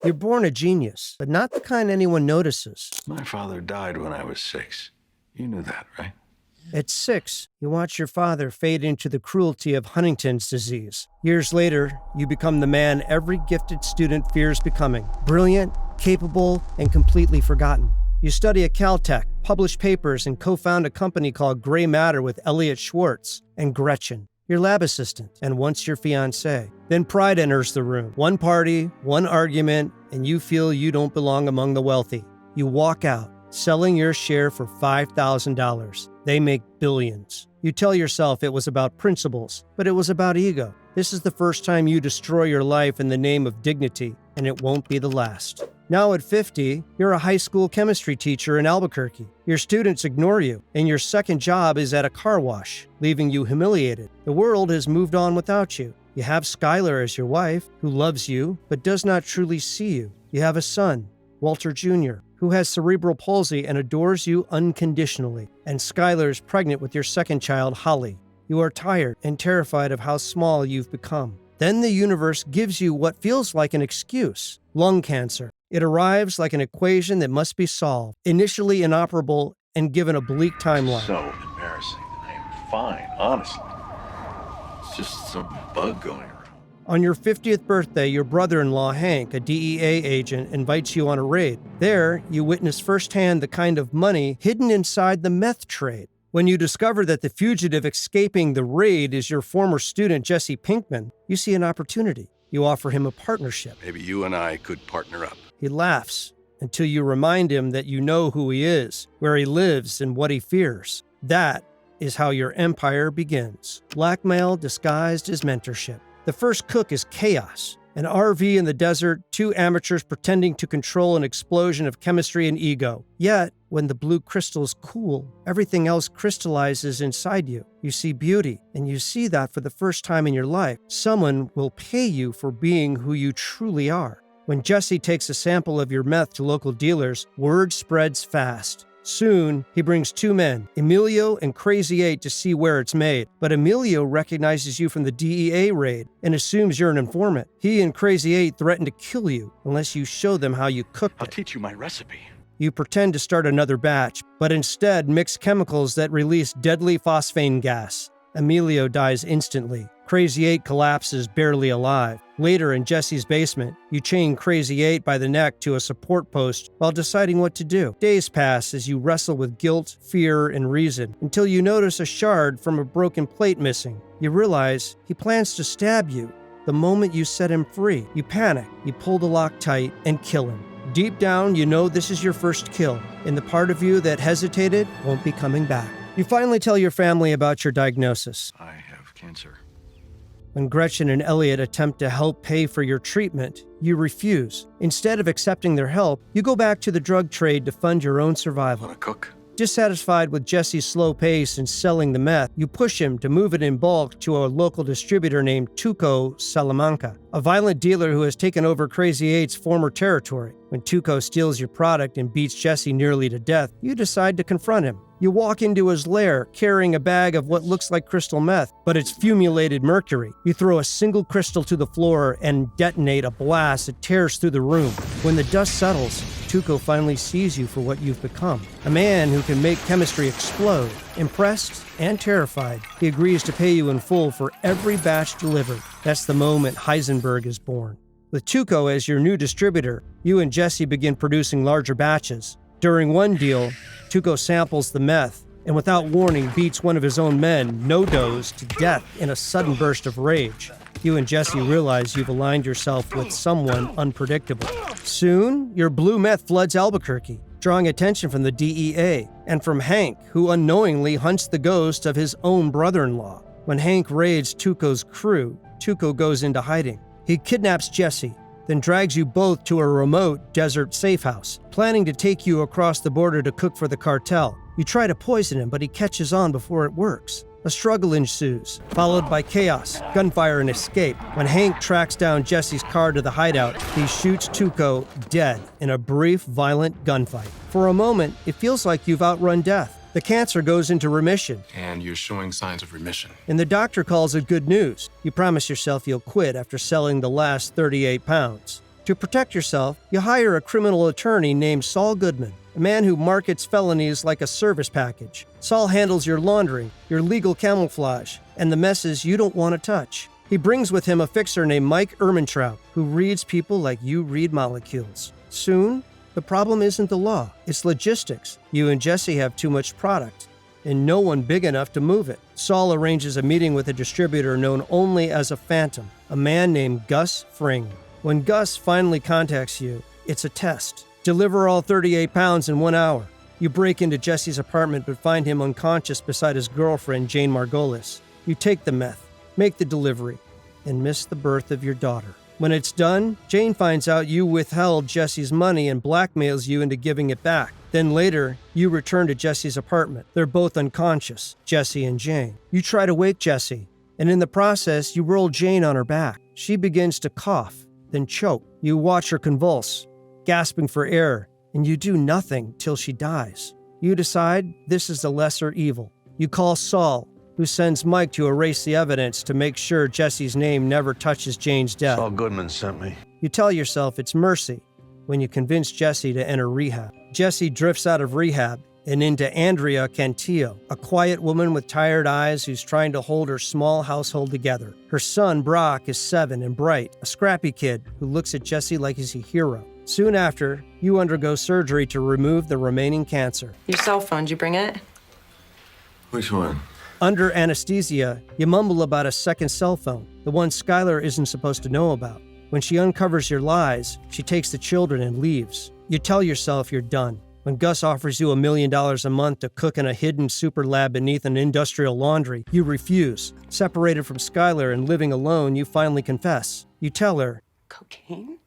You're born a genius, but not the kind anyone notices. My father died when I was 6. You knew that, right? At 6, you watch your father fade into the cruelty of Huntington's disease. Years later, you become the man every gifted student fears becoming. Brilliant, capable, and completely forgotten. You study at Caltech, publish papers, and co-found a company called Gray Matter with Elliot Schwartz and Gretchen, your lab assistant, and once your fiancée. Then pride enters the room. One party, one argument, and you feel you don't belong among the wealthy. You walk out, selling your share for $5,000. They make billions. You tell yourself it was about principles, but it was about ego. This is the first time you destroy your life in the name of dignity, and it won't be the last. Now at 50, you're a high school chemistry teacher in Albuquerque. Your students ignore you, and your second job is at a car wash, leaving you humiliated. The world has moved on without you. You have Skylar as your wife, who loves you, but does not truly see you. You have a son, Walter Jr., who has cerebral palsy and adores you unconditionally. And Skylar is pregnant with your second child, Holly. You are tired and terrified of how small you've become. Then the universe gives you what feels like an excuse: lung cancer. It arrives like an equation that must be solved, initially inoperable and given a bleak timeline. So embarrassing. I am fine, honestly. It's just some bug going around. On your 50th birthday, your brother-in-law, Hank, a DEA agent, invites you on a raid. There, you witness firsthand the kind of money hidden inside the meth trade. When you discover that the fugitive escaping the raid is your former student, Jesse Pinkman, you see an opportunity. You offer him a partnership. Maybe you and I could partner up. He laughs until you remind him that you know who he is, where he lives, and what he fears. That is how your empire begins. Blackmail disguised as mentorship. The first cook is chaos. An RV in the desert, 2 amateurs pretending to control an explosion of chemistry and ego. Yet, when the blue crystals cool, everything else crystallizes inside you. You see beauty, and you see that for the first time in your life, someone will pay you for being who you truly are. When Jesse takes a sample of your meth to local dealers, word spreads fast. Soon, he brings 2 men, Emilio and Crazy 8, to see where it's made. But Emilio recognizes you from the DEA raid and assumes you're an informant. He and Crazy 8 threaten to kill you unless you show them how you cooked it. I'll teach you my recipe. You pretend to start another batch, but instead mix chemicals that release deadly phosphane gas. Emilio dies instantly. Crazy 8 collapses, barely alive. Later, in Jesse's basement, you chain Crazy 8 by the neck to a support post while deciding what to do. Days pass as you wrestle with guilt, fear, and reason, until you notice a shard from a broken plate missing. You realize he plans to stab you. The moment you set him free, you panic, you pull the lock tight, and kill him. Deep down, you know this is your first kill, and the part of you that hesitated won't be coming back. You finally tell your family about your diagnosis. I have cancer. When Gretchen and Elliot attempt to help pay for your treatment, you refuse. Instead of accepting their help, you go back to the drug trade to fund your own survival. Want to cook? Dissatisfied with Jesse's slow pace in selling the meth, you push him to move it in bulk to a local distributor named Tuco Salamanca, a violent dealer who has taken over Crazy 8's former territory. When Tuco steals your product and beats Jesse nearly to death, you decide to confront him. You walk into his lair carrying a bag of what looks like crystal meth, but it's fumulated mercury. You throw a single crystal to the floor and detonate a blast that tears through the room. When the dust settles, Tuco finally sees you for what you've become, a man who can make chemistry explode. Impressed and terrified, he agrees to pay you in full for every batch delivered. That's the moment Heisenberg is born. With Tuco as your new distributor, you and Jesse begin producing larger batches. During one deal, Tuco samples the meth and without warning beats one of his own men, No-Dose, to death in a sudden burst of rage. You and Jesse realize you've aligned yourself with someone unpredictable. Soon, your blue meth floods Albuquerque, drawing attention from the DEA and from Hank, who unknowingly hunts the ghost of his own brother-in-law. When Hank raids Tuco's crew, Tuco goes into hiding. He kidnaps Jesse, then drags you both to a remote desert safe house, planning to take you across the border to cook for the cartel. You try to poison him, but he catches on before it works. A struggle ensues, followed by chaos, gunfire, and escape. When Hank tracks down Jesse's car to the hideout, he shoots Tuco dead in a brief, violent gunfight. For a moment, it feels like you've outrun death. The cancer goes into remission. And you're showing signs of remission. And the doctor calls it good news. You promise yourself you'll quit after selling the last 38 pounds. To protect yourself, you hire a criminal attorney named Saul Goodman, a man who markets felonies like a service package. Saul handles your laundry, your legal camouflage, and the messes you don't want to touch. He brings with him a fixer named Mike Ehrmantraut, who reads people like you read molecules. Soon, the problem isn't the law, it's logistics. You and Jesse have too much product, and no one big enough to move it. Saul arranges a meeting with a distributor known only as a phantom, a man named Gus Fring. When Gus finally contacts you, it's a test. Deliver all 38 pounds in 1 hour. You break into Jesse's apartment but find him unconscious beside his girlfriend, Jane Margolis. You take the meth, make the delivery, and miss the birth of your daughter. When it's done, Jane finds out you withheld Jesse's money and blackmails you into giving it back. Then later, you return to Jesse's apartment. They're both unconscious, Jesse and Jane. You try to wake Jesse, and in the process, you roll Jane on her back. She begins to cough, then choke. You watch her convulse, gasping for air, and you do nothing till she dies. You decide this is the lesser evil. You call Saul, who sends Mike to erase the evidence to make sure Jesse's name never touches Jane's death. Saul Goodman sent me. You tell yourself it's mercy when you convince Jesse to enter rehab. Jesse drifts out of rehab and into Andrea Cantillo, a quiet woman with tired eyes who's trying to hold her small household together. Her son, Brock, is 7 and bright, a scrappy kid who looks at Jesse like he's a hero. Soon after, you undergo surgery to remove the remaining cancer. Your cell phone, did you bring it? Which one? Under anesthesia, you mumble about a second cell phone, the one Skylar isn't supposed to know about. When she uncovers your lies, she takes the children and leaves. You tell yourself you're done. When Gus offers you $1 million a month to cook in a hidden super lab beneath an industrial laundry, you refuse. Separated from Skylar and living alone, you finally confess. You tell her, Cocaine?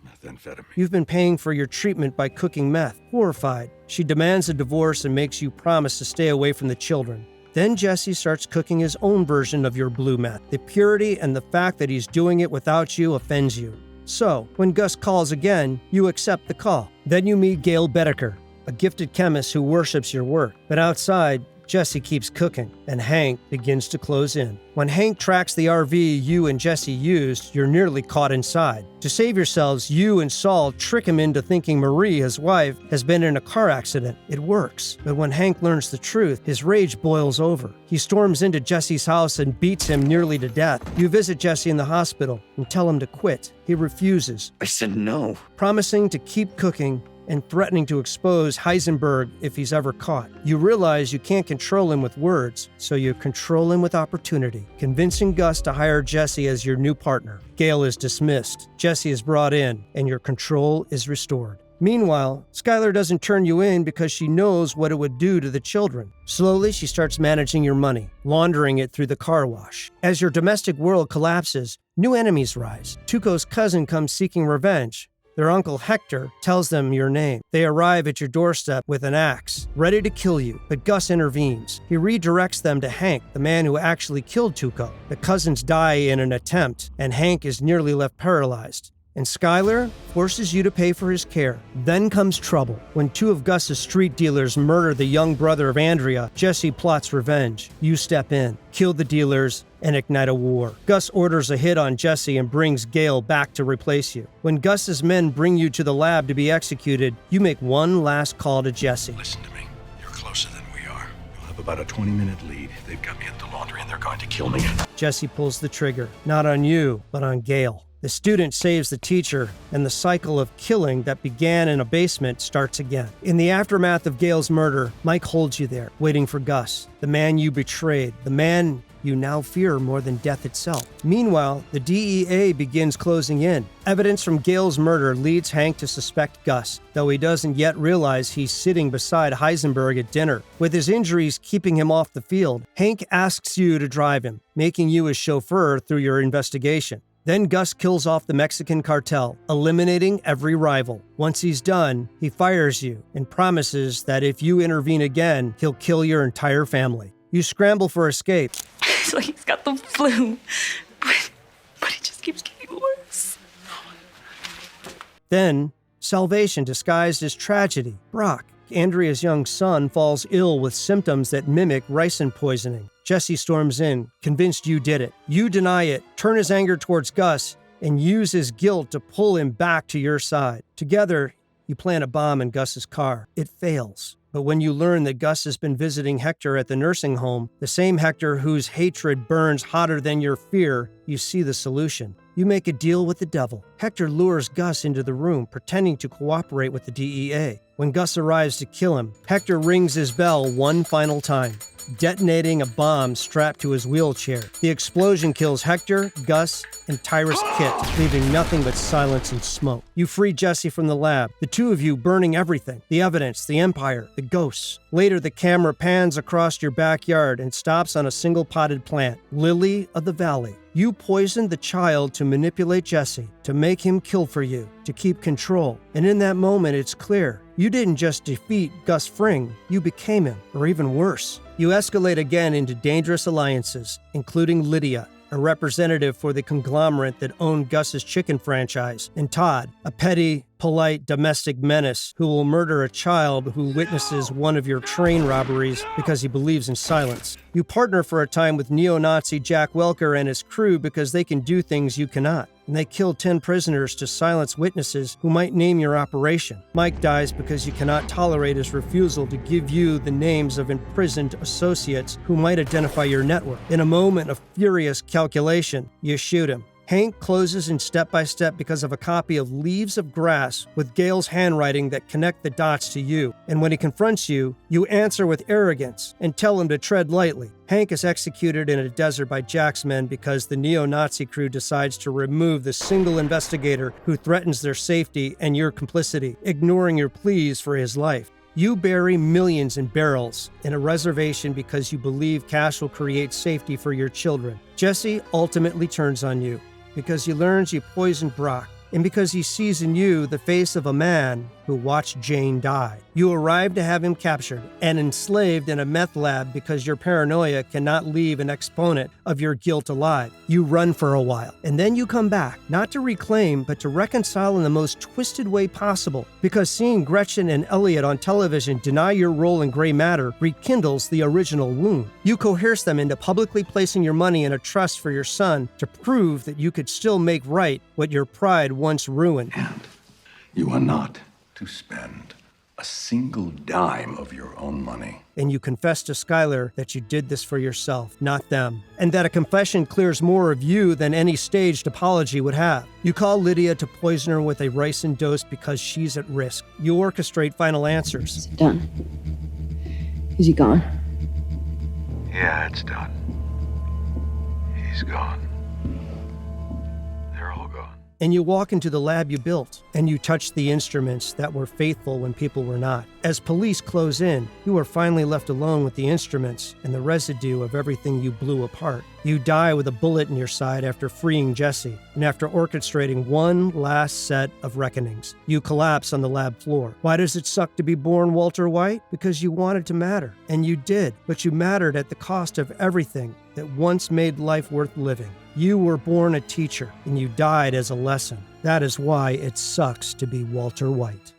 Methamphetamine. you've been paying for your treatment by cooking meth. Horrified, she demands a divorce and makes you promise to stay away from the children. Then Jesse starts cooking his own version of your blue meth. The purity and the fact that he's doing it without you offends you. So, when Gus calls again, you accept the call. Then you meet Gail Bedecker, a gifted chemist who worships your work. But outside, Jesse keeps cooking, and Hank begins to close in. When Hank tracks the RV you and Jesse used, you're nearly caught inside. To save yourselves, you and Saul trick him into thinking Marie, his wife, has been in a car accident. It works. But when Hank learns the truth, his rage boils over. He storms into Jesse's house and beats him nearly to death. You visit Jesse in the hospital and tell him to quit. He refuses, I said no. promising to keep cooking and threatening to expose Heisenberg if he's ever caught. You realize you can't control him with words, so you control him with opportunity, convincing Gus to hire Jesse as your new partner. Gail is dismissed, Jesse is brought in, and your control is restored. Meanwhile, Skylar doesn't turn you in because she knows what it would do to the children. Slowly, she starts managing your money, laundering it through the car wash. As your domestic world collapses, new enemies rise. Tuco's cousin comes seeking revenge. Their uncle Hector tells them your name. They arrive at your doorstep with an axe, ready to kill you, but Gus intervenes. He redirects them to Hank, the man who actually killed Tuco. The cousins die in an attempt, and Hank is nearly left paralyzed. And Skylar forces you to pay for his care. Then comes trouble. When 2 of Gus's street dealers murder the young brother of Andrea, Jesse plots revenge. You step in, kill the dealers, and ignite a war. Gus orders a hit on Jesse and brings Gail back to replace you. When Gus's men bring you to the lab to be executed, you make one last call to Jesse. Listen to me. You're closer than we are. You'll have about a 20-minute lead. They've got me at the laundry and they're going to kill me. Jesse pulls the trigger, not on you, but on Gail. The student saves the teacher, and the cycle of killing that began in a basement starts again. In the aftermath of Gail's murder, Mike holds you there, waiting for Gus, the man you betrayed, the man you now fear more than death itself. Meanwhile, the DEA begins closing in. Evidence from Gail's murder leads Hank to suspect Gus, though he doesn't yet realize he's sitting beside Heisenberg at dinner. With his injuries keeping him off the field, Hank asks you to drive him, making you his chauffeur through your investigation. Then Gus kills off the Mexican cartel, eliminating every rival. Once he's done, he fires you and promises that if you intervene again, he'll kill your entire family. You scramble for escape. It's like he's got the flu. But it just keeps getting worse. Then, salvation disguised as tragedy. Brock, Andrea's young son, falls ill with symptoms that mimic ricin poisoning. Jesse storms in, convinced you did it. You deny it, turn his anger towards Gus, and use his guilt to pull him back to your side. Together, you plant a bomb in Gus's car. It fails. But when you learn that Gus has been visiting Hector at the nursing home, the same Hector whose hatred burns hotter than your fear, you see the solution. You make a deal with the devil. Hector lures Gus into the room, pretending to cooperate with the DEA. When Gus arrives to kill him, Hector rings his bell one final time, detonating a bomb strapped to his wheelchair. The explosion kills Hector, Gus, and Tyrus Kit, leaving nothing but silence and smoke. You free Jesse from the lab, the two of you burning everything, the evidence, the empire, the ghosts. Later, the camera pans across your backyard and stops on a single potted plant, Lily of the Valley. You poisoned the child to manipulate Jesse, to make him kill for you, to keep control. And in that moment, it's clear. You didn't just defeat Gus Fring, you became him, or even worse. You escalate again into dangerous alliances, including Lydia, a representative for the conglomerate that owned Gus's chicken franchise, and Todd, a petty, polite domestic menace who will murder a child who witnesses one of your train robberies because he believes in silence. You partner for a time with neo-Nazi Jack Welker and his crew because they can do things you cannot. And they kill 10 prisoners to silence witnesses who might name your operation. Mike dies because you cannot tolerate his refusal to give you the names of imprisoned associates who might identify your network. In a moment of furious calculation, you shoot him. Hank closes in step by step because of a copy of Leaves of Grass with Gail's handwriting that connect the dots to you. And when he confronts you, you answer with arrogance and tell him to tread lightly. Hank is executed in a desert by Jack's men because the neo-Nazi crew decides to remove the single investigator who threatens their safety and your complicity, ignoring your pleas for his life. You bury millions in barrels in a reservation because you believe cash will create safety for your children. Jesse ultimately turns on you because he learns you poisoned Brock, and because he sees in you the face of a man who watched Jane die. You arrive to have him captured and enslaved in a meth lab because your paranoia cannot leave an exponent of your guilt alive. You run for a while, and then you come back, not to reclaim, but to reconcile in the most twisted way possible, because seeing Gretchen and Elliot on television deny your role in gray matter rekindles the original wound. You coerce them into publicly placing your money in a trust for your son to prove that you could still make right what your pride once ruined. And you are not to spend a single dime of your own money. And you confess to Skylar that you did this for yourself, not them, and that a confession clears more of you than any staged apology would have. You call Lydia to poison her with a ricin dose because she's at risk. You orchestrate final answers. Is it done? Is he gone? Yeah, it's done. He's gone. They're all gone. And you walk into the lab you built, and you touch the instruments that were faithful when people were not. As police close in, you are finally left alone with the instruments and the residue of everything you blew apart. You die with a bullet in your side after freeing Jesse, and after orchestrating one last set of reckonings. You collapse on the lab floor. Why does it suck to be born Walter White? Because you wanted to matter, and you did, but you mattered at the cost of everything that once made life worth living. You were born a teacher, and you died as a lesson. That is why it sucks to be Walter White.